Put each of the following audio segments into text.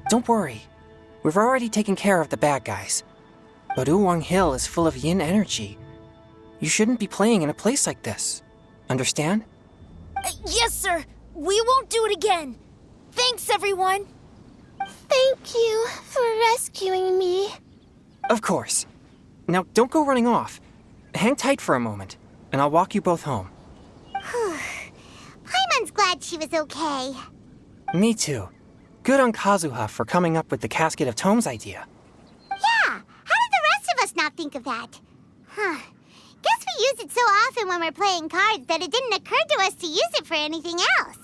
Don't worry. We've already taken care of the bad guys. But Uwang Hill is full of yin energy. You shouldn't be playing in a place like this. Understand? Yes, sir. We won't do it again. Thanks, everyone. Thank you for rescuing me. Of course. Now, don't go running off. Hang tight for a moment, and I'll walk you both home. Paimon's glad she was okay. Me too. Good on Kazuha for coming up with the Casket of Tomes idea. Yeah, how did the rest of us not think of that? Guess we use it so often when we're playing cards that it didn't occur to us to use it for anything else.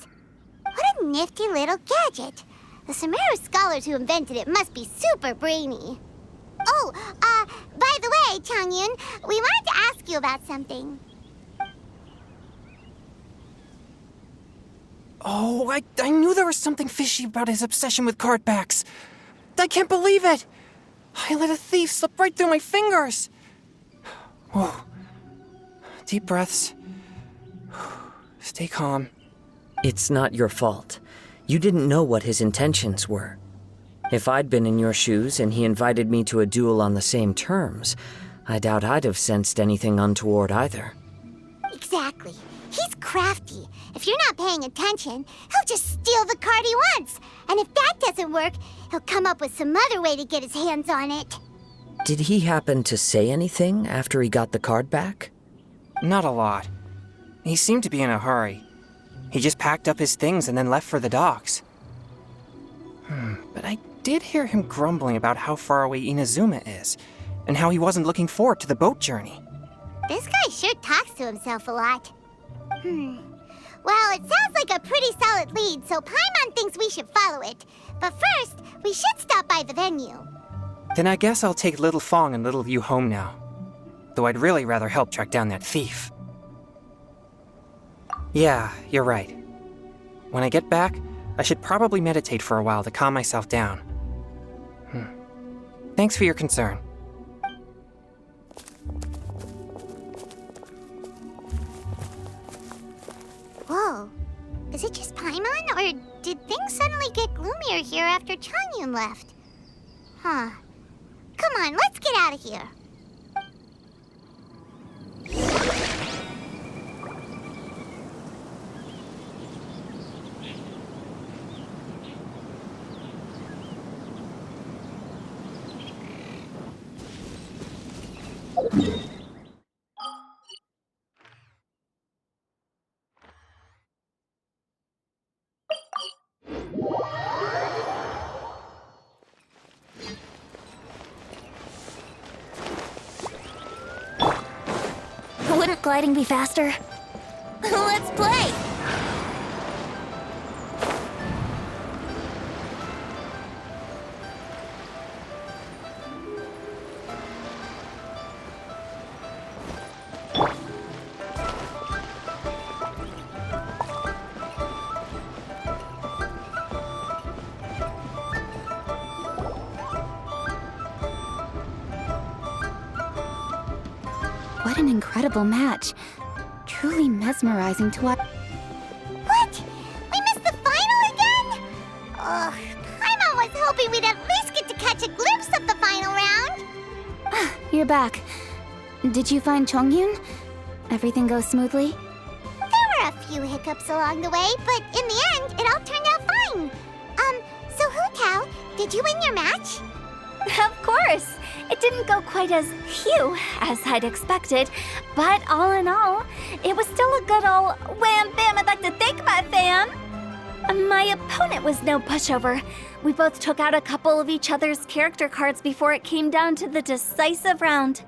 What a nifty little gadget. The Sumeru scholars who invented it must be super brainy. Oh, by the way, Changyun, we wanted to ask you about something. Oh, I knew there was something fishy about his obsession with card backs. I can't believe it! I let a thief slip right through my fingers! Whoa. Deep breaths. Stay calm. It's not your fault. You didn't know what his intentions were. If I'd been in your shoes and he invited me to a duel on the same terms, I doubt I'd have sensed anything untoward either. Exactly. He's crafty. If you're not paying attention, he'll just steal the card he wants. And if that doesn't work, he'll come up with some other way to get his hands on it. Did he happen to say anything after he got the card back? Not a lot. He seemed to be in a hurry. He just packed up his things and then left for the docks. But I did hear him grumbling about how far away Inazuma is, and how he wasn't looking forward to the boat journey. This guy sure talks to himself a lot. Well, it sounds like a pretty solid lead, so Paimon thinks we should follow it. But first, we should stop by the venue. Then I guess I'll take Little Fong and Little Yu home now. Though I'd really rather help track down that thief. Yeah, you're right. When I get back, I should probably meditate for a while to calm myself down. Thanks for your concern. Whoa. Is it just Paimon, or did things suddenly get gloomier here after Changyun left? Huh. Come on, let's get out of here. Wouldn't gliding be faster? Let's play! What an incredible match. Truly mesmerizing to watch. What? We missed the final again? Ugh, Paimon was hoping we'd at least get to catch a glimpse of the final round. You're back. Did you find Chongyun? Everything go smoothly? There were a few hiccups along the way, but in the end, it all turned out fine. So Hu Tao, did you win your match? Of course! It didn't go quite as phew as I'd expected, but all in all, it was still a good ol' wham bam. I'd like to thank my fam! My opponent was no pushover. We both took out a couple of each other's character cards before it came down to the decisive round.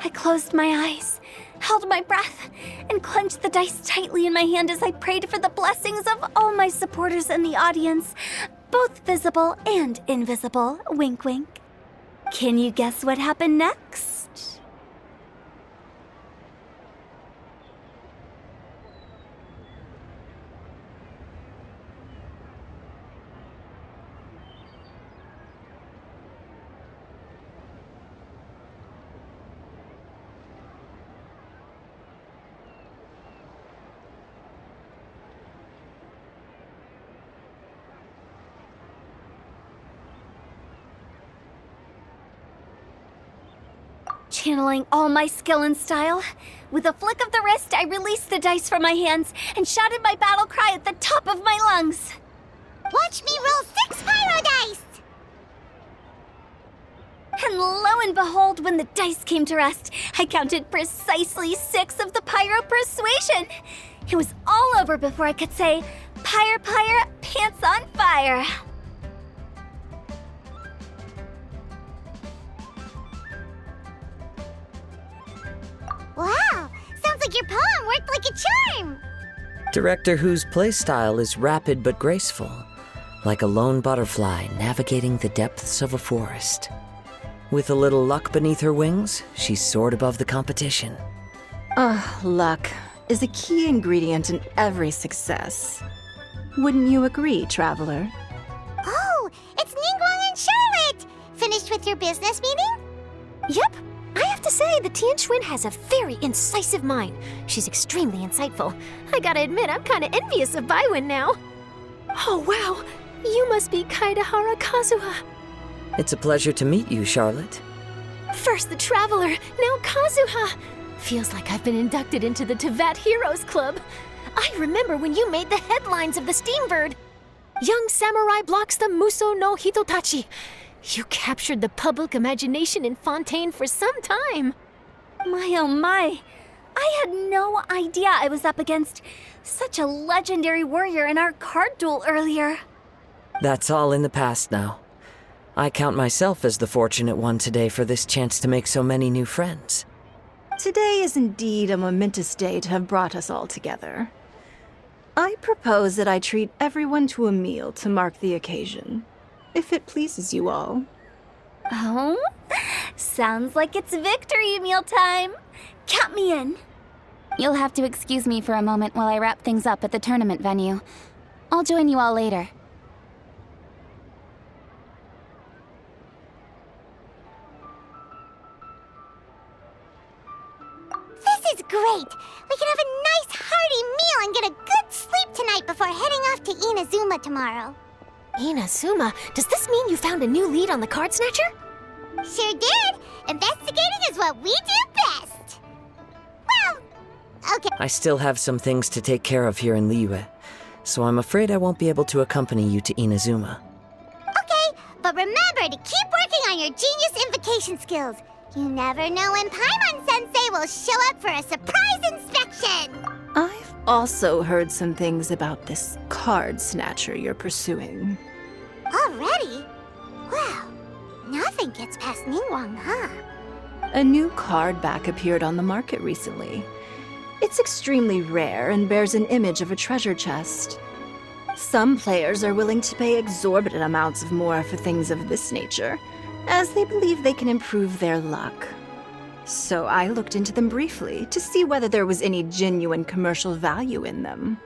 I closed my eyes, held my breath, and clenched the dice tightly in my hand as I prayed for the blessings of all my supporters in the audience, both visible and invisible. Wink, wink. Can you guess what happened next? Channeling all my skill and style, with a flick of the wrist, I released the dice from my hands and shouted my battle cry at the top of my lungs. Watch me roll 6 pyro dice! And lo and behold, when the dice came to rest, I counted precisely 6 of the pyro persuasion. It was all over before I could say, "Pyre, pyre, pants on fire." Wow! Sounds like your poem worked like a charm! Director Who's playstyle is rapid but graceful, like a lone butterfly navigating the depths of a forest. With a little luck beneath her wings, she soared above the competition. Luck is a key ingredient in every success. Wouldn't you agree, Traveler? Oh, it's Ningguang and Charlotte! Finished with your business meeting? Yep. I have to say, the Tian Schwinn has a very incisive mind. She's extremely insightful. I gotta admit, I'm kinda envious of Baiwen now. Oh, wow. You must be Kaidahara Kazuha. It's a pleasure to meet you, Charlotte. First the Traveler, now Kazuha. Feels like I've been inducted into the Tevat Heroes Club. I remember when you made the headlines of the Steambird. Young samurai blocks the Muso no Hitotachi. You captured the public imagination in Fontaine for some time. My oh my, I had no idea I was up against such a legendary warrior in our card duel earlier. That's all in the past now. I count myself as the fortunate one today for this chance to make so many new friends. Today is indeed a momentous day to have brought us all together. I propose that I treat everyone to a meal to mark the occasion, if it pleases you all. Oh, sounds like it's victory meal time. Count me in. You'll have to excuse me for a moment while I wrap things up at the tournament venue. I'll join you all later. This is great! We can have a nice hearty meal and get a good sleep tonight before heading off to Inazuma tomorrow. Inazuma, does this mean you found a new lead on the Card Snatcher? Sure did! Investigating is what we do best! Well, okay. I still have some things to take care of here in Liyue, so I'm afraid I won't be able to accompany you to Inazuma. Okay, but remember to keep working on your genius invocation skills. You never know when Paimon-sensei will show up for a surprise inspection! I've also heard some things about this card snatcher you're pursuing. Already? Wow, nothing gets past Ningguang, huh? A new card back appeared on the market recently. It's extremely rare and bears an image of a treasure chest. Some players are willing to pay exorbitant amounts of more for things of this nature, as they believe they can improve their luck. So I looked into them briefly to see whether there was any genuine commercial value in them.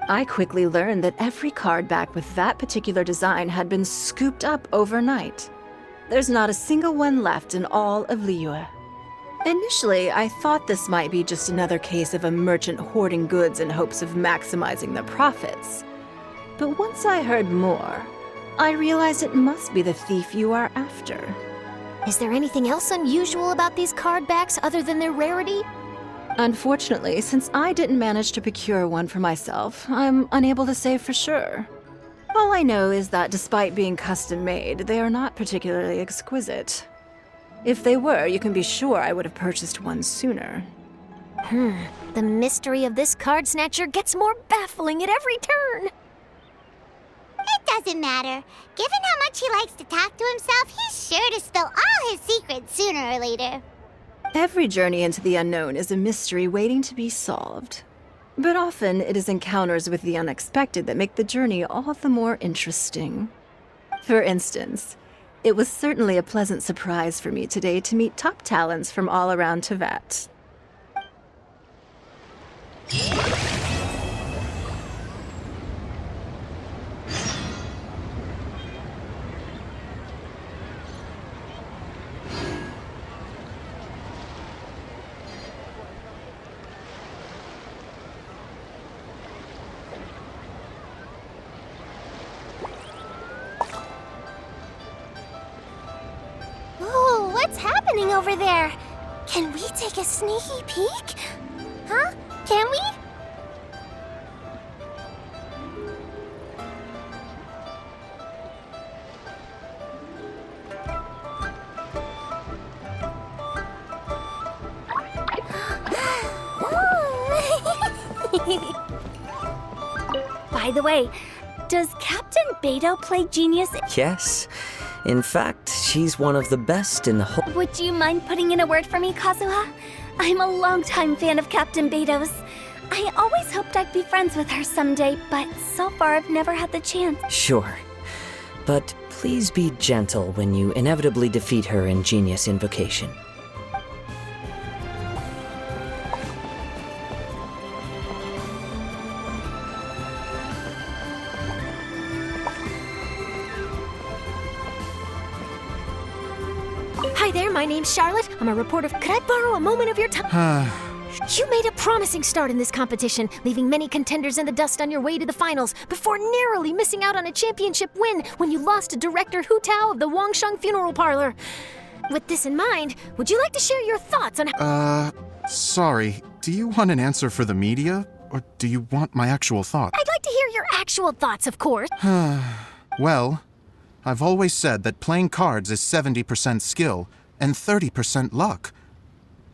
I quickly learned that every card back with that particular design had been scooped up overnight. There's not a single one left in all of Liyue. Initially, I thought this might be just another case of a merchant hoarding goods in hopes of maximizing their profits. But once I heard more, I realized it must be the thief you are after. Is there anything else unusual about these card backs other than their rarity? Unfortunately, since I didn't manage to procure one for myself, I'm unable to say for sure. All I know is that despite being custom-made, they are not particularly exquisite. If they were, you can be sure I would have purchased one sooner. The mystery of this Card Snatcher gets more baffling at every turn. It doesn't matter. Given how much he likes to talk to himself, he's sure to spill all his secrets sooner or later. Every journey into the unknown is a mystery waiting to be solved. But often it is encounters with the unexpected that make the journey all the more interesting. For instance, it was certainly a pleasant surprise for me today to meet top talents from all around Tevat. Ooh, what's happening over there? Can we take a sneaky peek? Huh? Can we? By the way, does Captain Beto play Genius? Yes. In fact, she's one of the best in the whole. Would you mind putting in a word for me, Kazuha? I'm a longtime fan of Captain Beto's. I always hoped I'd be friends with her someday, but so far I've never had the chance. Sure. But please be gentle when you inevitably defeat her in Genius Invocation. Hi there, my name's Charlotte. I'm a reporter. Could I borrow a moment of your time? You made a promising start in this competition, leaving many contenders in the dust on your way to the finals, before narrowly missing out on a championship win when you lost to Director Hu Tao of the Wangsheng Funeral Parlor. With this in mind, would you like to share your thoughts on Sorry. Do you want an answer for the media, or do you want my actual thought? I'd like to hear your actual thoughts, of course. Well, I've always said that playing cards is 70% skill and 30% luck.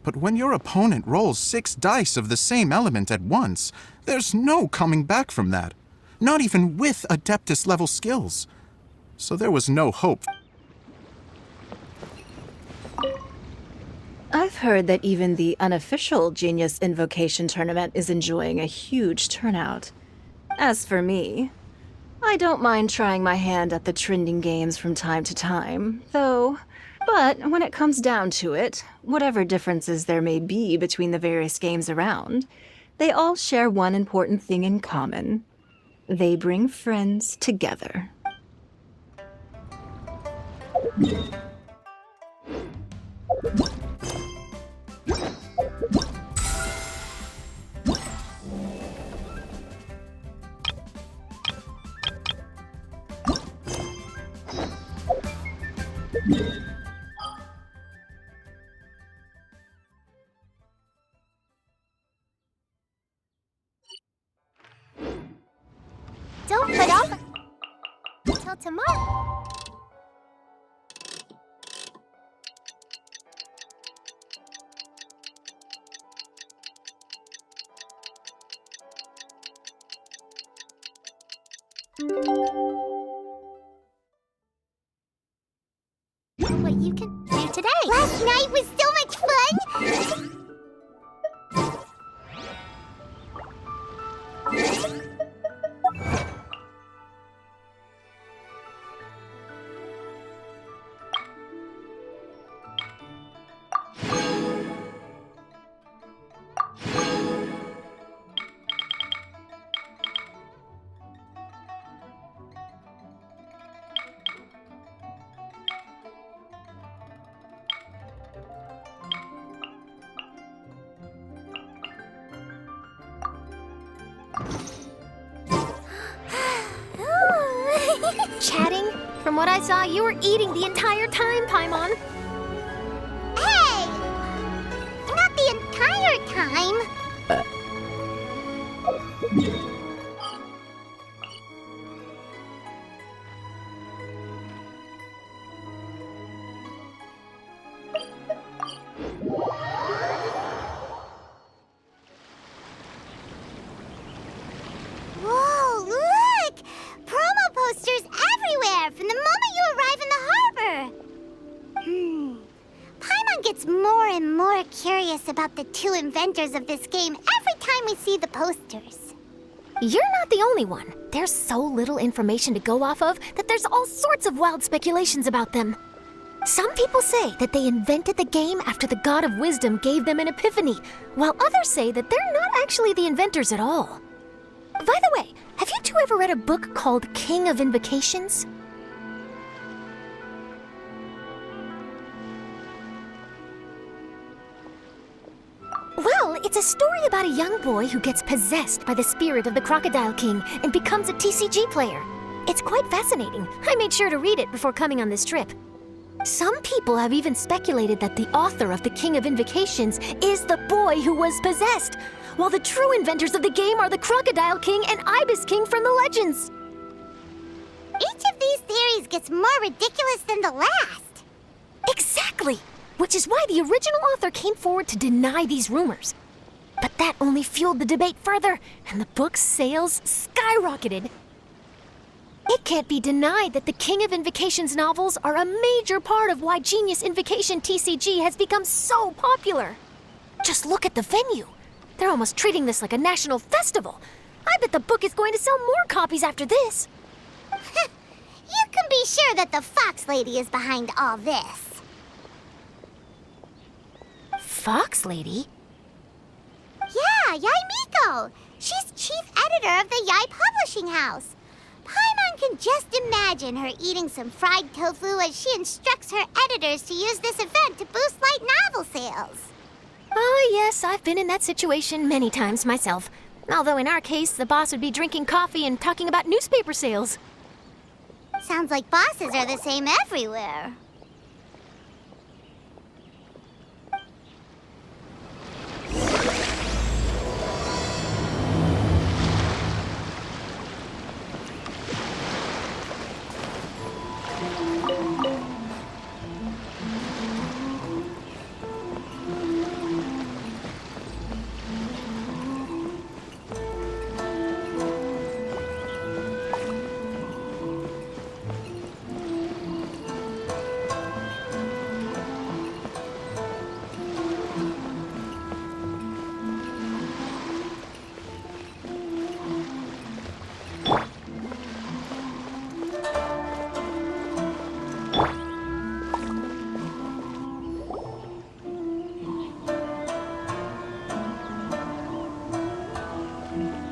But when your opponent rolls 6 dice of the same element at once, there's no coming back from that. Not even with Adeptus level skills. So there was no hope. I've heard that even the unofficial Genius Invocation tournament is enjoying a huge turnout. As for me, I don't mind trying my hand at the trending games from time to time, though. But when it comes down to it, whatever differences there may be between the various games around, they all share one important thing in common. They bring friends together. Don't put off until tomorrow. What you can do today. Last night was so much fun! Chatting? From what I saw, you were eating the entire time, Paimon. Hey! Not the entire time. Whoa, look! Promo posters everywhere from the moment you arrive in the harbor. Paimon gets more and more curious about the two inventors of this game every time we see the posters. You're not the only one. There's so little information to go off of that there's all sorts of wild speculations about them. Some people say that they invented the game after the God of Wisdom gave them an epiphany, while others say that they're not actually the inventors at all. By the way, have you two ever read a book called King of Invocations? Well, it's a story about a young boy who gets possessed by the spirit of the Crocodile King and becomes a TCG player. It's quite fascinating. I made sure to read it before coming on this trip. Some people have even speculated that the author of the King of Invocations is the boy who was possessed, while the true inventors of the game are the Crocodile King and Ibis King from the legends. Each of these theories gets more ridiculous than the last. Exactly! Which is why the original author came forward to deny these rumors. But that only fueled the debate further, and the book's sales skyrocketed. It can't be denied that the King of Invocations novels are a major part of why Genius Invocation TCG has become so popular. Just look at the venue. They're almost treating this like a national festival. I bet the book is going to sell more copies after this. You can be sure that the Fox Lady is behind all this. Fox Lady? Yeah, Yai Miko. She's chief editor of the Yai Publishing House. Paimon can just imagine her eating some fried tofu as she instructs her editors to use this event to boost light novel sales. Oh, yes, I've been in that situation many times myself. Although in our case, the boss would be drinking coffee and talking about newspaper sales. Sounds like bosses are the same everywhere.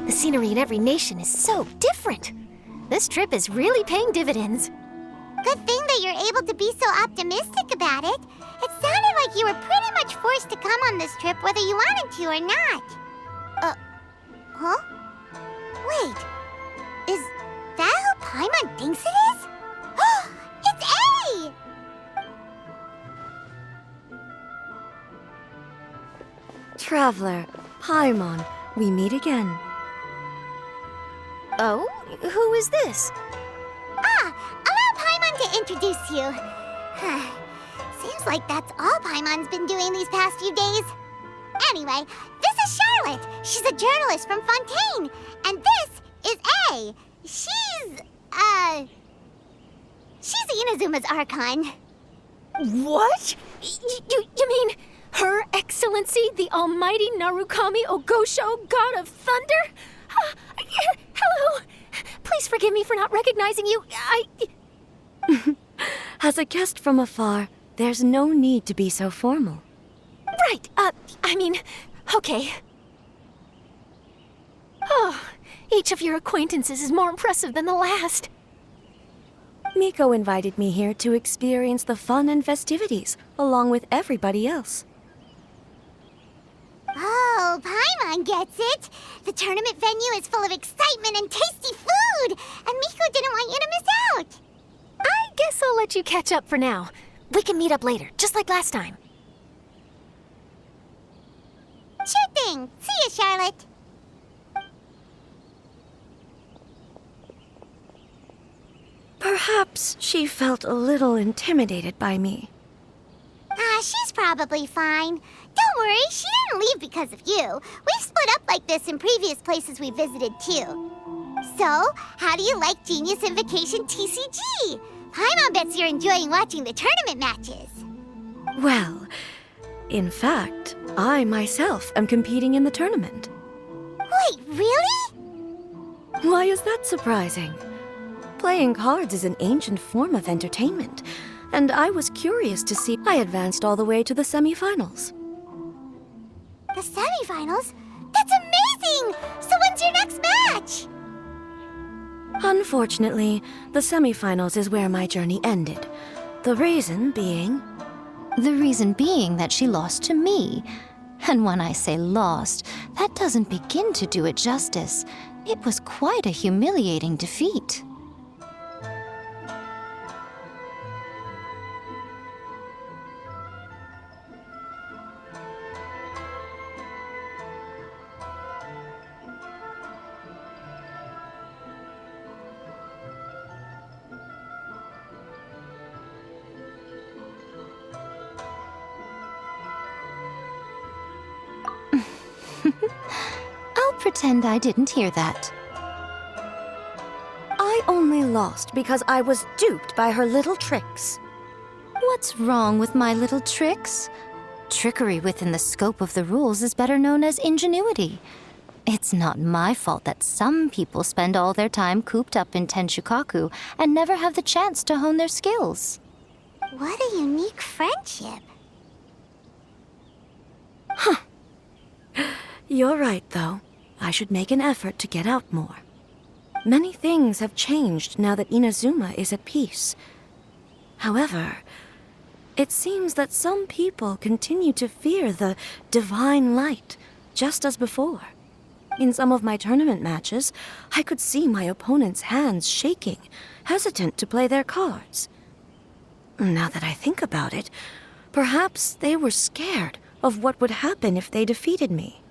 The scenery in every nation is so different. This trip is really paying dividends. Good thing that you're able to be so optimistic about it. It sounded like you were pretty much forced to come on this trip whether you wanted to or not. Huh? Wait, is that who Paimon thinks it is? It's A! Traveler, Paimon, we meet again. Oh? Who is this? Allow Paimon to introduce you. Seems like that's all Paimon's been doing these past few days. Anyway, this is Charlotte. She's a journalist from Fontaine. And this is A. She's Inazuma's Archon. What? You mean Her Excellency, the Almighty Narukami Ogosho, God of Thunder? Hello. Please forgive me for not recognizing you. As a guest from afar, there's no need to be so formal. Right, okay. Oh, each of your acquaintances is more impressive than the last. Miko invited me here to experience the fun and festivities, along with everybody else. Oh, Paimon gets it. The tournament venue is full of excitement and tasty food, and Miko didn't want you to miss out. I guess I'll let you catch up for now. We can meet up later, just like last time. Sure thing. See you, Charlotte. Perhaps she felt a little intimidated by me. She's probably fine. Don't worry, she didn't leave because of you. We've split up like this in previous places we visited, too. So, how do you like Genius Invocation TCG? Paimon bets you're enjoying watching the tournament matches. Well, in fact, I myself am competing in the tournament. Wait, really? Why is that surprising? Playing cards is an ancient form of entertainment, and I was curious to see I advanced all the way to the semifinals. The semifinals? That's amazing! So when's your next match? Unfortunately, the semifinals is where my journey ended. The reason being... The reason being that she lost to me. And when I say lost, that doesn't begin to do it justice. It was quite a humiliating defeat. pretend I didn't hear that. I only lost because I was duped by her little tricks. What's wrong with my little tricks? Trickery within the scope of the rules is better known as ingenuity. It's not my fault that some people spend all their time cooped up in Tenshukaku and never have the chance to hone their skills. What a unique friendship. You're right, though. I should make an effort to get out more. Many things have changed now that Inazuma is at peace. However, it seems that some people continue to fear the divine light, just as before. In some of my tournament matches, I could see my opponent's hands shaking, hesitant to play their cards. Now that I think about it, perhaps they were scared of what would happen if they defeated me.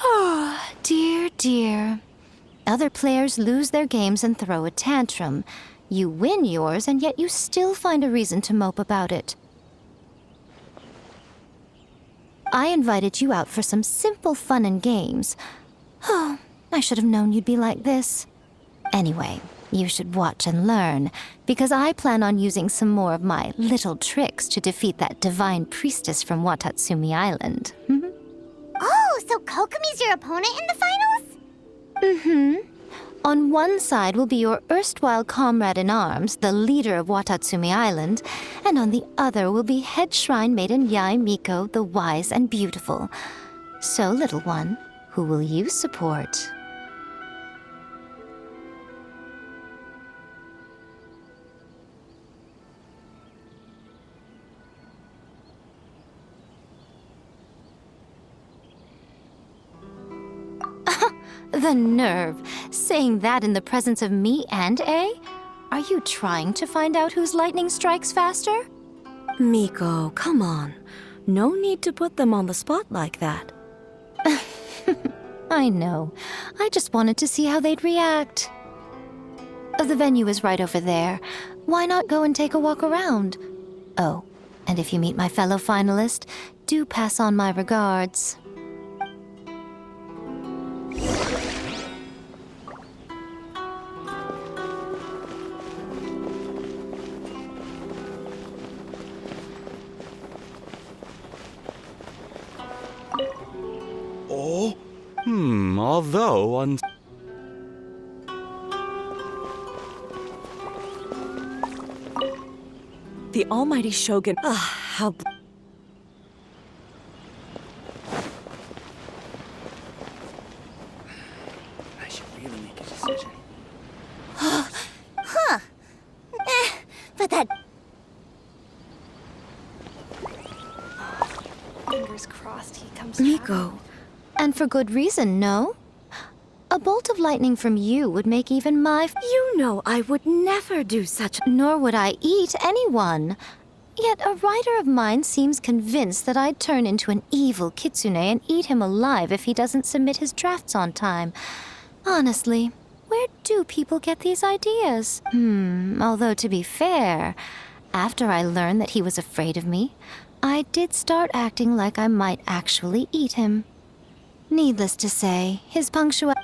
Oh, dear, dear. Other players lose their games and throw a tantrum. You win yours, and yet you still find a reason to mope about it. I invited you out for some simple fun and games. Oh, I should have known you'd be like this. Anyway, you should watch and learn, because I plan on using some more of my little tricks to defeat that divine priestess from Watatsumi Island. Oh, so Kokomi's your opponent in the finals? On one side will be your erstwhile comrade-in-arms, the leader of Watatsumi Island, and on the other will be head shrine maiden Yae Miko, the wise and beautiful. So, little one, who will you support? The nerve! Saying that in the presence of me and A? Are you trying to find out whose lightning strikes faster? Miko, come on. No need to put them on the spot like that. I know. I just wanted to see how they'd react. The venue is right over there. Why not go and take a walk around? Oh, and if you meet my fellow finalist, do pass on my regards. Although on... The almighty Shogun... how... I should really make a decision. But that... Fingers crossed he comes Miko, And for good reason, no? A bolt of lightning from you would make even my... you know I would never do such... Nor would I eat anyone. Yet a writer of mine seems convinced that I'd turn into an evil kitsune and eat him alive if he doesn't submit his drafts on time. Honestly, where do people get these ideas? Although to be fair, after I learned that he was afraid of me, I did start acting like I might actually eat him. Needless to say, his punctuality...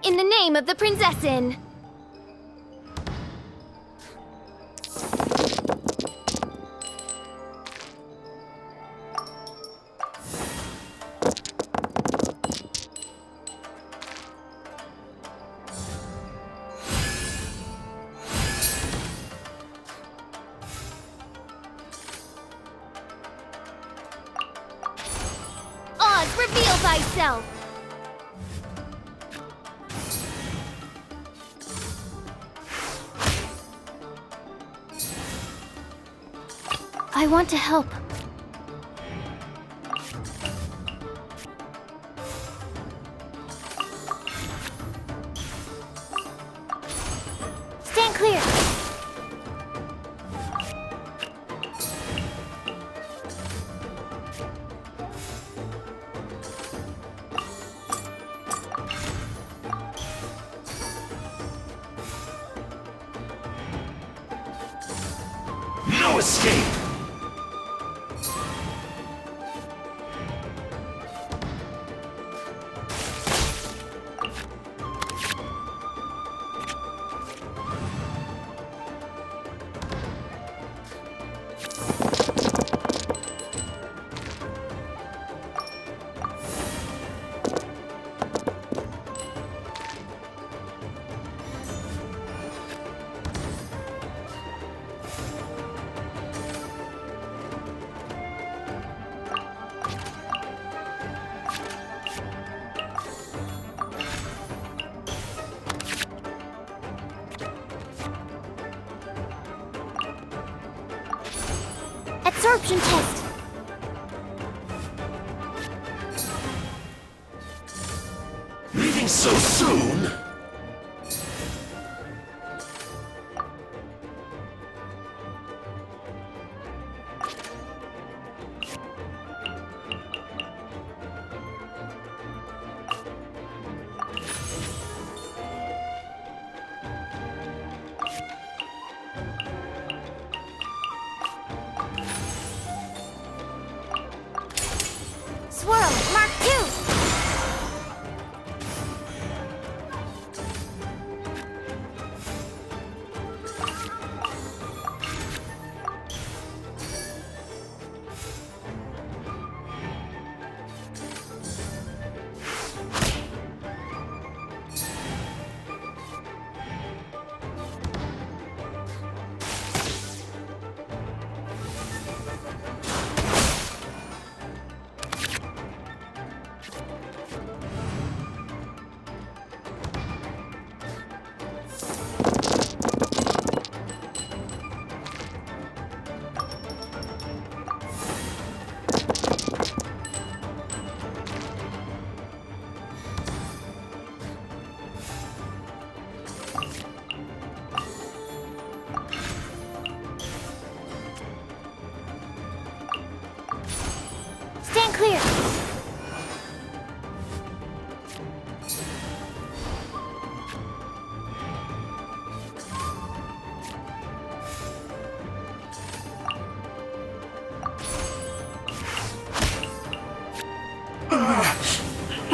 In the name of the Prinzessin! thyself! I want to help. Stand clear! No escape! Absorption test! Leaving so soon? Swirl, Mark 2! Stand clear!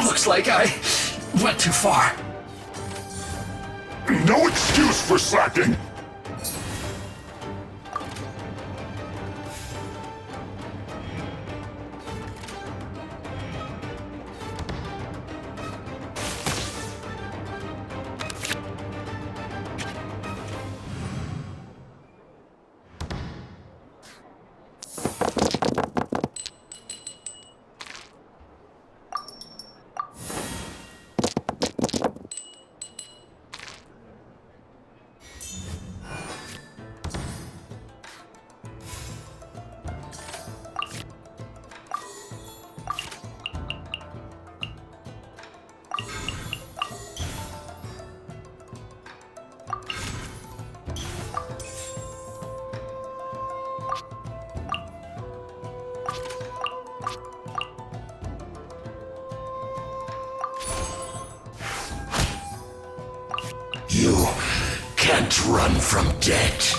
Looks like I went too far. No excuse for slacking! You can't run from death.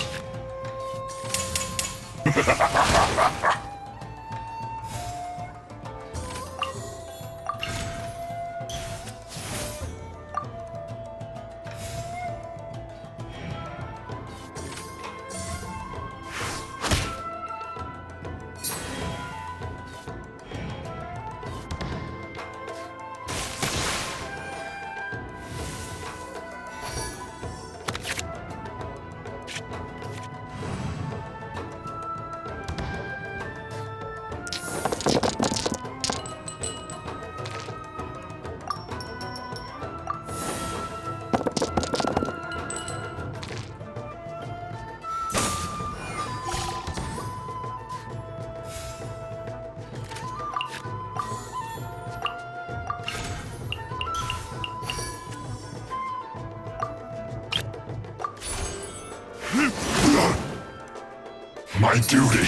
my duty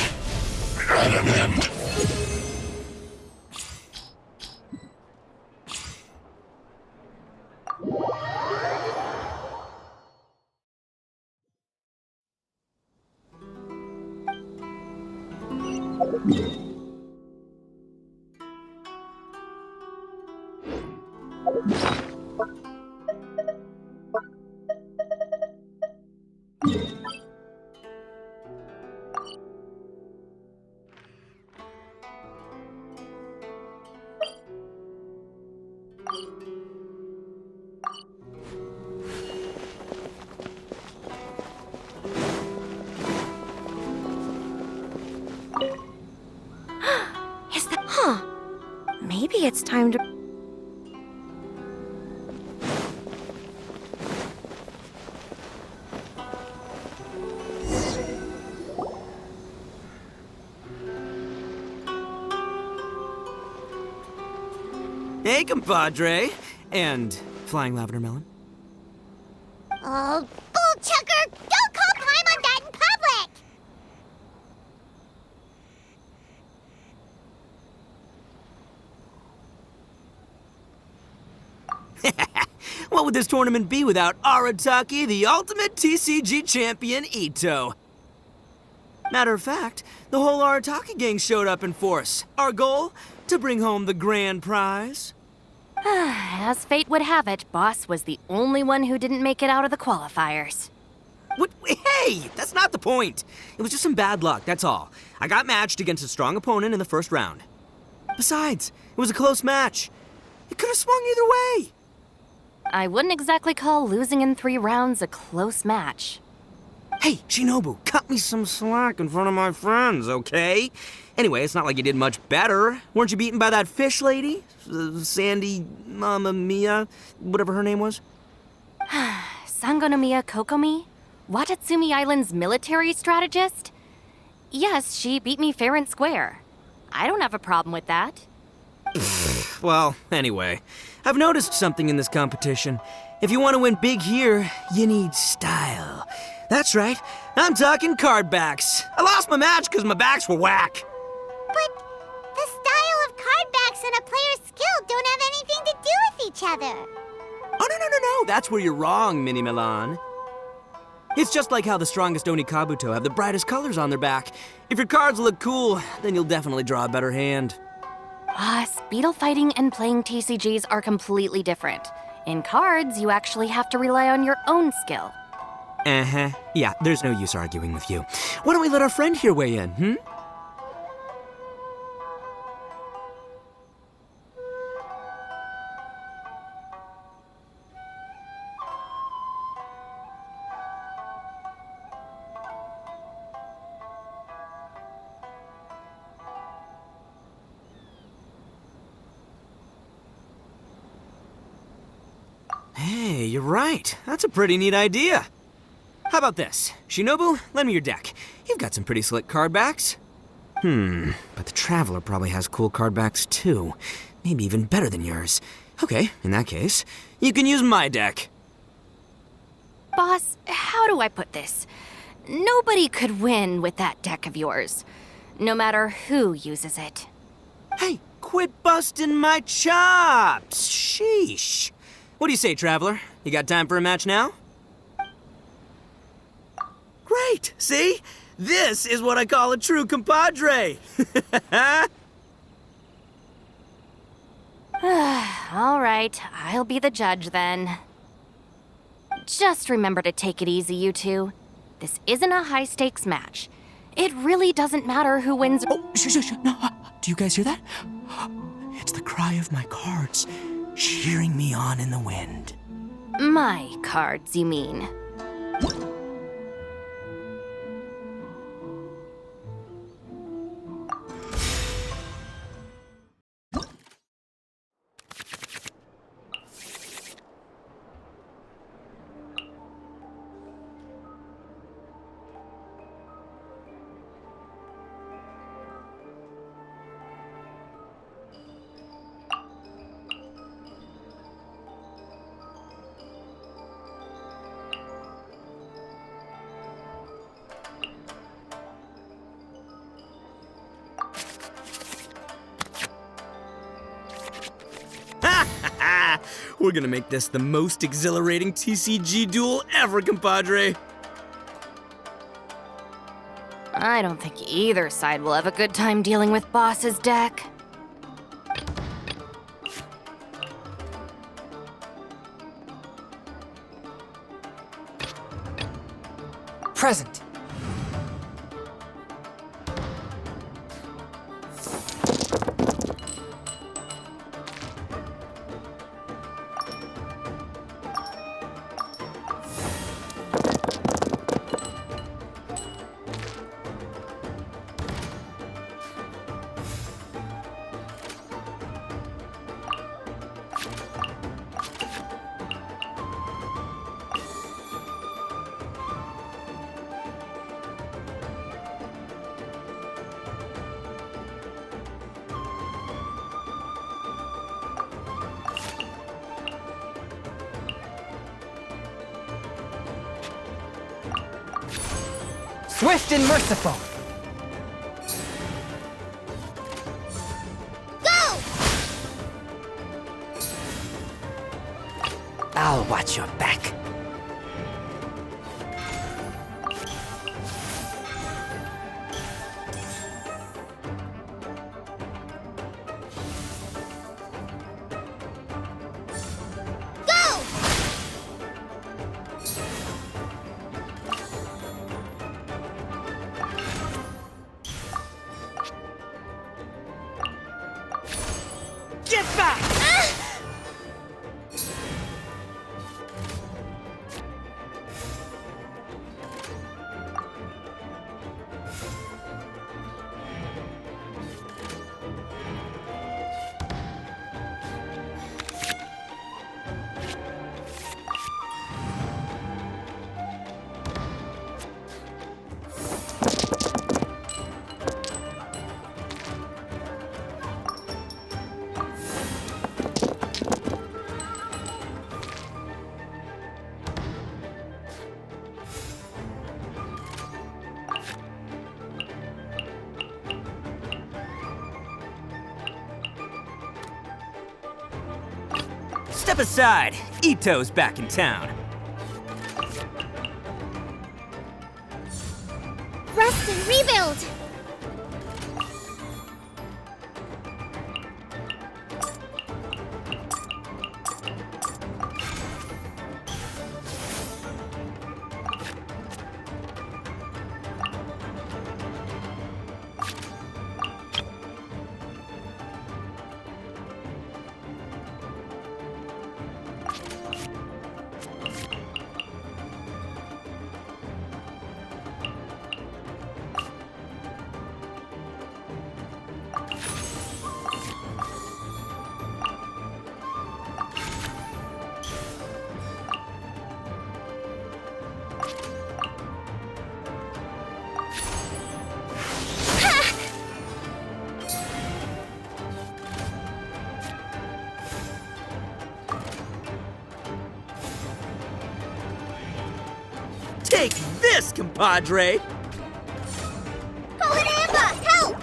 at an end. Is that... Huh. Maybe it's time to... Hey, compadre. And flying lavender melon. Oh, bull chucker! Don't call Paimon that in public! What would this tournament be without Arataki, the ultimate TCG champion, Ito? Matter of fact, the whole Arataki gang showed up in force. Our goal? To bring home the grand prize. As fate would have it, Boss was the only one who didn't make it out of the qualifiers. What? Hey, that's not the point. It was just some bad luck, that's all. I got matched against a strong opponent in the first round. Besides, it was a close match. It could have swung either way. I wouldn't exactly call losing in 3 rounds a close match. Hey, Shinobu, cut me some slack in front of my friends, okay? Anyway, it's not like you did much better. Weren't you beaten by that fish lady? Sandy, Mamma Mia, whatever her name was? Sangonomiya Kokomi? Watatsumi Island's military strategist? Yes, she beat me fair and square. I don't have a problem with that. Well, anyway, I've noticed something in this competition. If you want to win big here, you need style. That's right, I'm talking card backs. I lost my match because my backs were whack. But the style of card backs and a player's skill don't have anything to do with each other. Oh, no, that's where you're wrong, Mini Milan. It's just like how the strongest Oni Kabuto have the brightest colors on their back. If your cards look cool, then you'll definitely draw a better hand. Speedle fighting and playing TCGs are completely different. In cards, you actually have to rely on your own skill. Uh-huh. Yeah, there's no use arguing with you. Why don't we let our friend here weigh in, hmm? Hey, you're right. That's a pretty neat idea. How about this? Shinobu, lend me your deck. You've got some pretty slick card backs. But the Traveler probably has cool card backs too. Maybe even better than yours. Okay, in that case, you can use my deck. Boss, how do I put this? Nobody could win with that deck of yours, no matter who uses it. Hey, quit busting my chops! Sheesh. What do you say, Traveler? You got time for a match now? Great! See? This is what I call a true compadre! All right, I'll be the judge then. Just remember to take it easy, you two. This isn't a high-stakes match. It really doesn't matter who wins. Oh, shh. No, do you guys hear that? It's the cry of my cards, cheering me on in the wind. My cards, you mean? We're gonna make this the most exhilarating TCG duel ever, compadre. I don't think either side will have a good time dealing with Boss's deck. Present. Swift and merciful. Go! I'll watch your back. Go! Get back! Step aside. Ito's back in town. Rest and rebuild! Take this, compadre! Call it ambush! Help!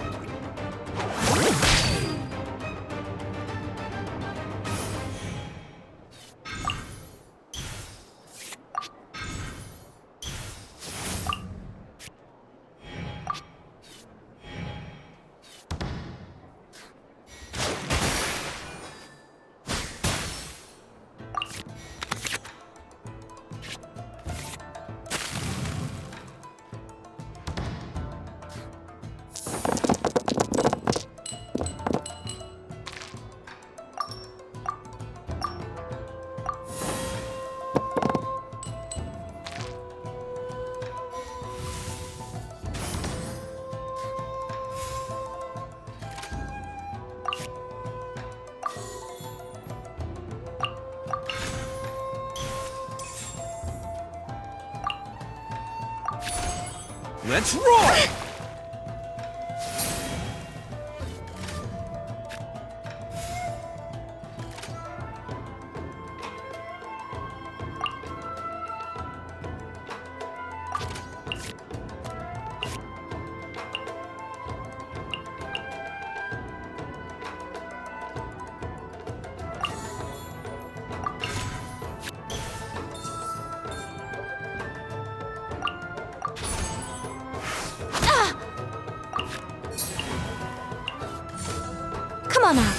Let's roar! on out.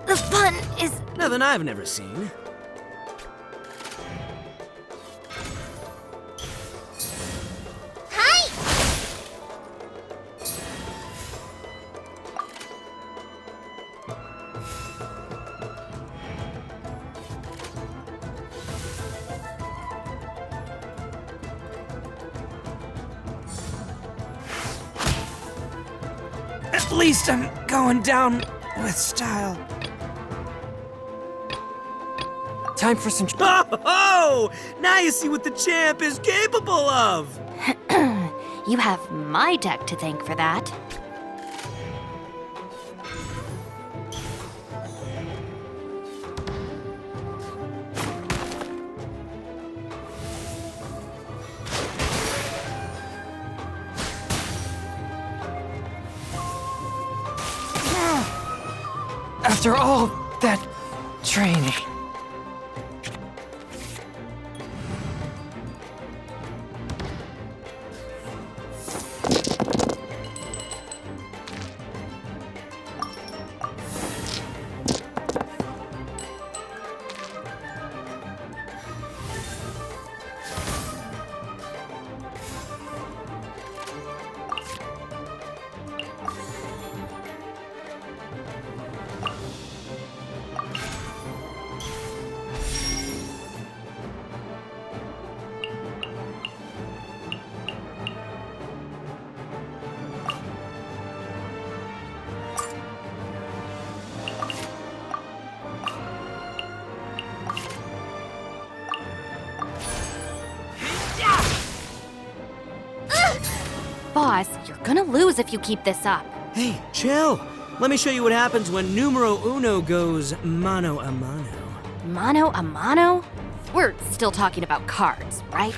The fun is... Nothing I've never seen. At least I'm going down with style. Time for some... Oh! Now you see what the champ is capable of! You have my deck to thank for that. After all that training... Boss, you're gonna lose if you keep this up. Hey, chill. Let me show you what happens when numero uno goes mano a mano. Mano a mano? We're still talking about cards, right?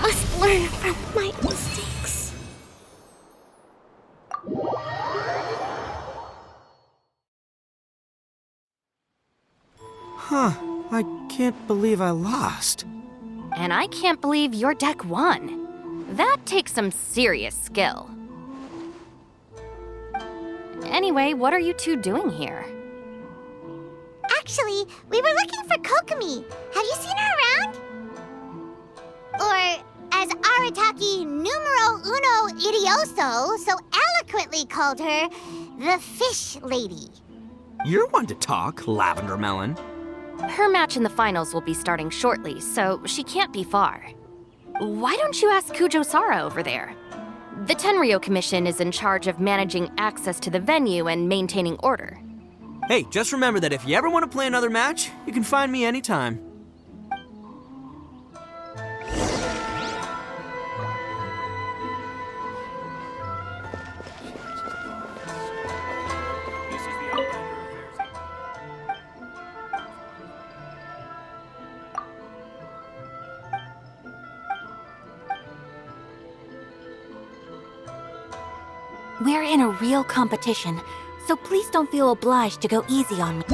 Must learn from my mistakes. Huh. I can't believe I lost. And I can't believe your deck won. That takes some serious skill. Anyway, what are you two doing here? Actually, we were looking for Kokomi. Have you seen her around? Or, as Arataki numero uno idioso so eloquently called her, the Fish Lady. You're one to talk, Lavender Melon. Her match in the finals will be starting shortly, so she can't be far. Why don't you ask Kujo-Sara over there? The Tenryo Commission is in charge of managing access to the venue and maintaining order. Hey, just remember that if you ever want to play another match, you can find me anytime. We're in a real competition, so please don't feel obliged to go easy on me.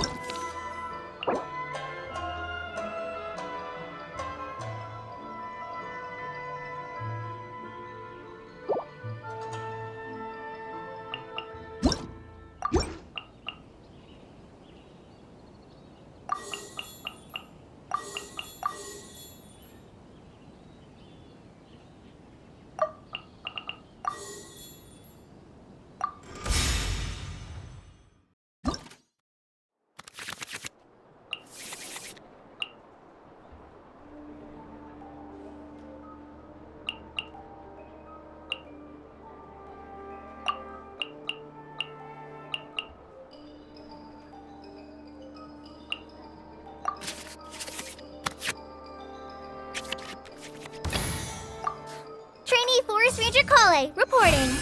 Trainee Forest Ranger Kale, reporting.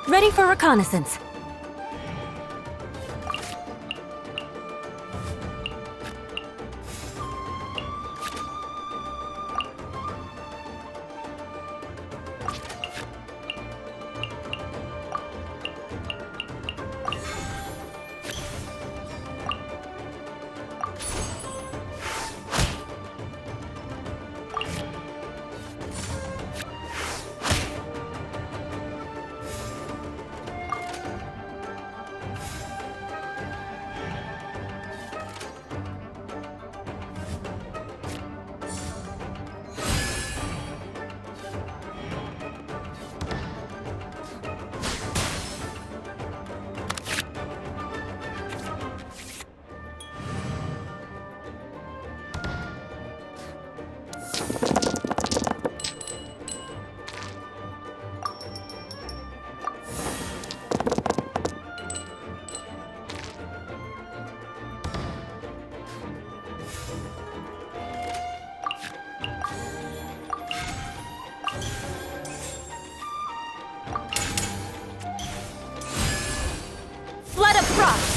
Ready for reconnaissance. Flood of frost!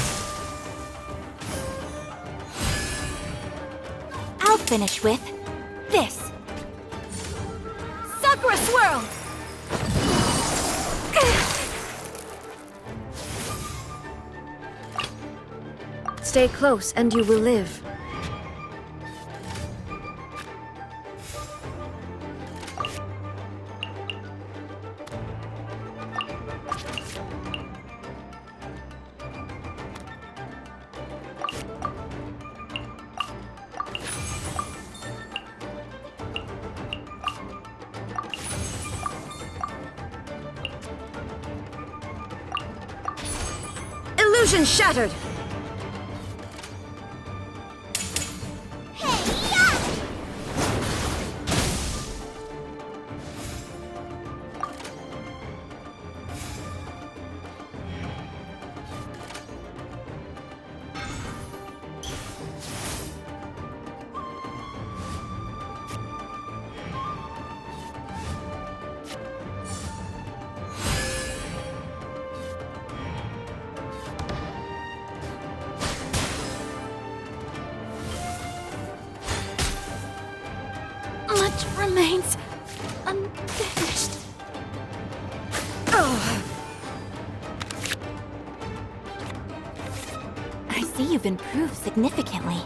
I'll finish with this. Sakura swirl! Stay close and you will live. Illusion shattered! Much remains unfinished. I see you've improved significantly.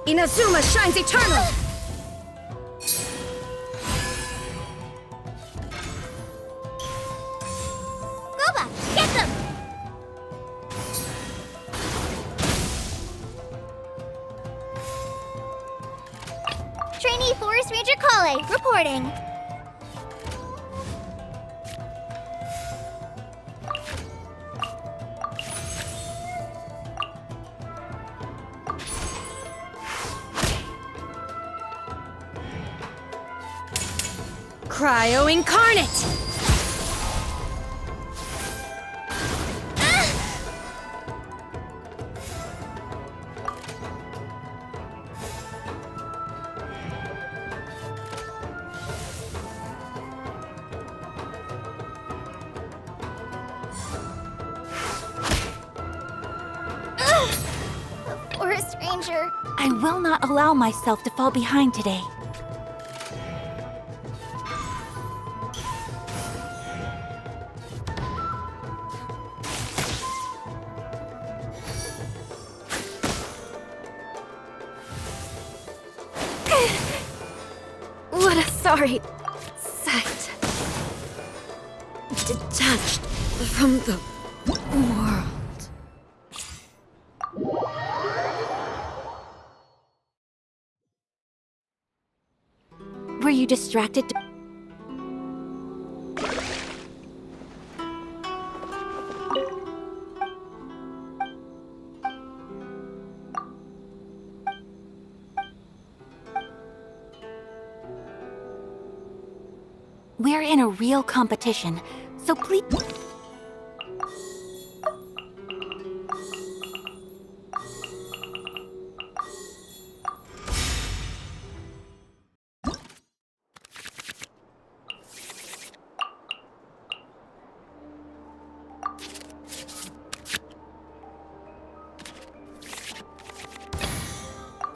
Inazuma shines eternal! Gooba, get them! Trainee Forest Ranger Kale, reporting. Cryo incarnate! Forest Ranger. I will not allow myself to fall behind today. What a sorry sight. Detached from the world. distracted? We're in a real competition, so please...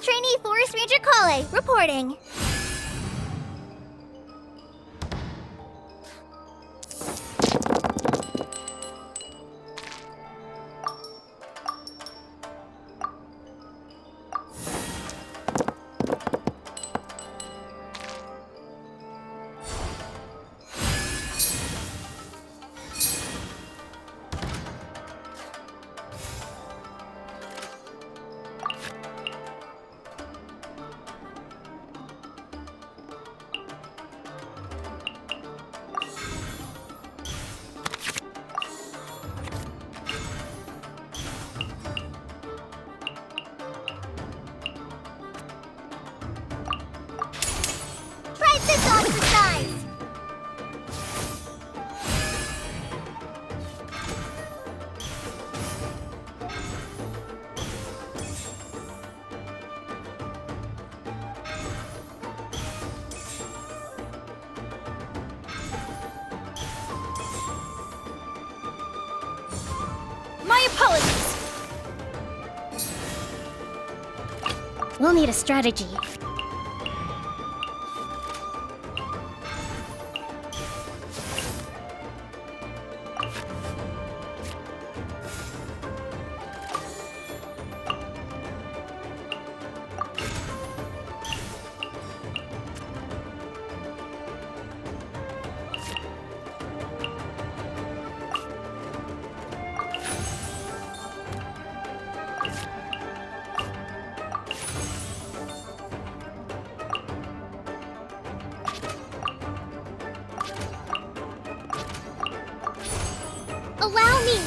Trainee Forest Ranger Kale, reporting. Try this on for size. My apologies! We'll need a strategy. Allow me.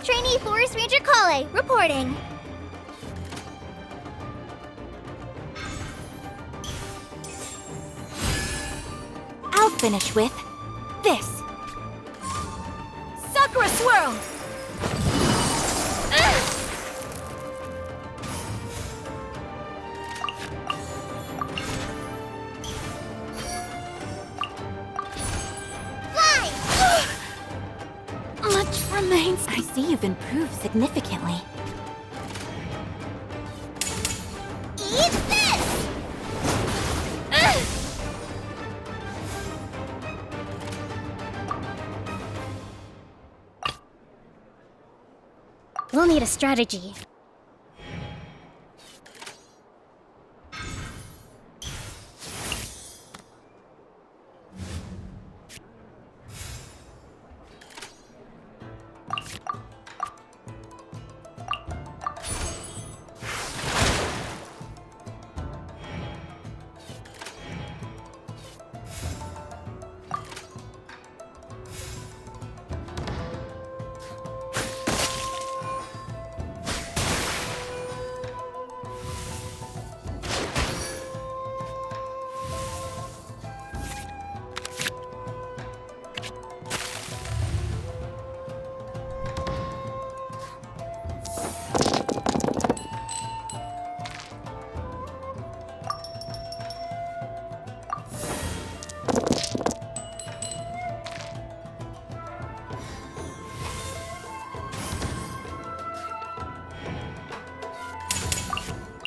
Trainee Forest Ranger Kale, reporting. I'll finish with this. Sakura Swirl! Much remains. I see you've improved significantly. Eat this! We'll need a strategy.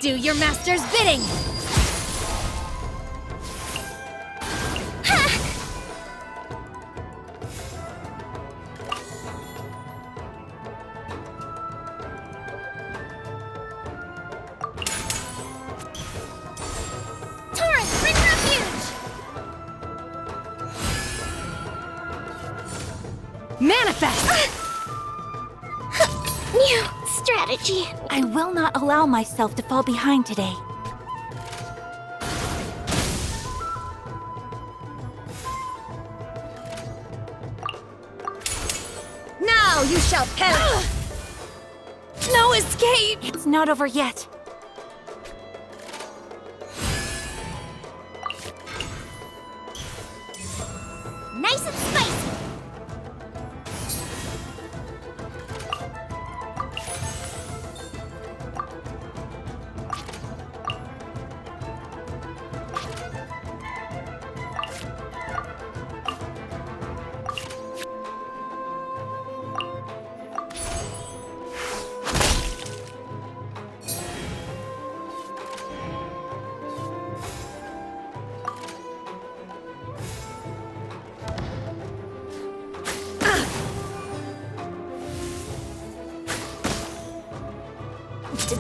Do your master's bidding! Taurus, bring refuge! Manifest! New strategy. I will not allow myself to fall behind today. Now you shall perish! No escape! It's not over yet. Nice and spicy.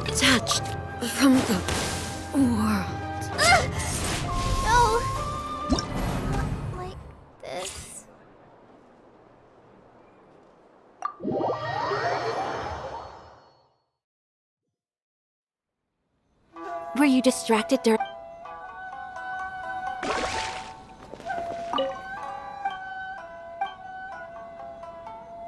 Detached from the world. No. Not like this. Were you distracted during...